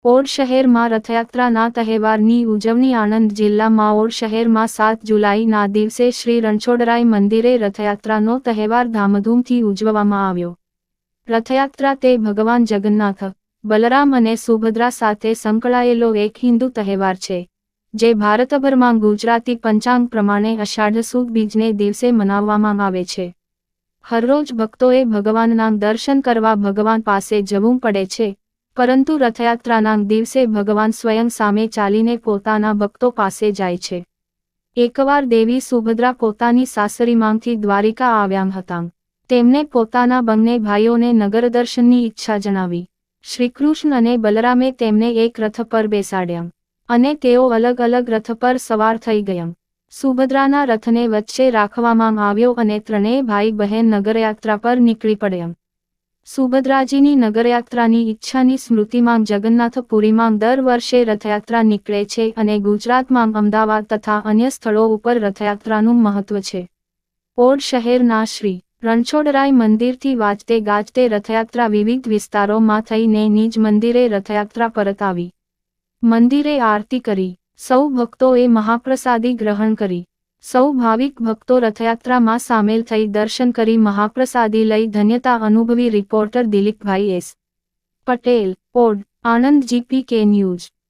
Odd શહેરમાં રથયાત્રાના તહેવારની ઉજવણી આણંદ જિલ્લામાં ઓડ શહેરમાં 7 જુલાઈના દિવસે શ્રી રણછોડરાય મંદિરે રથયાત્રાનો તહેવાર ધામધૂમથી ઉજવવામાં આવ્યો. રથયાત્રા તે ભગવાન જગન્નાથ, બલરામ અને સુભદ્રા સાથે સંકળાયેલો એક હિન્દુ તહેવાર છે, જે ભારતભરમાં ગુજરાતી પંચાંગ પ્રમાણે અષાઢ સુદ બીજને દિવસે મનાવવામાં આવે છે. હરરોજ ભક્તોએ ભગવાનના દર્શન કરવા ભગવાન પાસે જવું પડે છે, પરંતુ રથયાત્રાના દિવસે ભગવાન સ્વયં સામે ચાલીને પોતાના ભક્તો પાસે જાય છે. એકવાર દેવી સુભદ્રા પોતાની સાસરીમાંથી દ્વારિકા આવ્યા હતા. તેમને પોતાના બંને ભાઈઓને નગરદર્શનની ઈચ્છા જણાવી. શ્રીકૃષ્ણ અને બલરામે તેમને એક રથ પર બેસાડ્યા અને તેઓ અલગ અલગ રથ પર સવાર થઈ ગયા. સુભદ્રાના રથને વચ્ચે રાખવામાં આવ્યો અને ત્રણેય ભાઈ બહેન નગરયાત્રા પર નીકળી પડ્યા. સુભદ્રાજીની નગરયાત્રાની ઈચ્છાની સ્મૃતિમાં જગન્નાથપુરીમાં દર વર્ષે રથયાત્રા નીકળે છે અને ગુજરાતમાં અમદાવાદ તથા અન્ય સ્થળો ઉપર રથયાત્રાનું મહત્વ છે. ઓડ શહેરના શ્રી રણછોડરાય મંદિરથી વાજતે ગાજતે રથયાત્રા વિવિધ વિસ્તારોમાં થઈને નિજ મંદિરે રથયાત્રા પરત આવી. મંદિરે આરતી કરી સૌ ભક્તોએ મહાપ્રસાદી ગ્રહણ કરી. સૌ ભાવિક ભક્તો રથયાત્રામાં સામેલ થઈ દર્શન કરી મહાપ્રસાદી લઈ ધન્યતા અનુભવી. Reporter Dilipbhai S. Patel, Od, Anand. GPK news.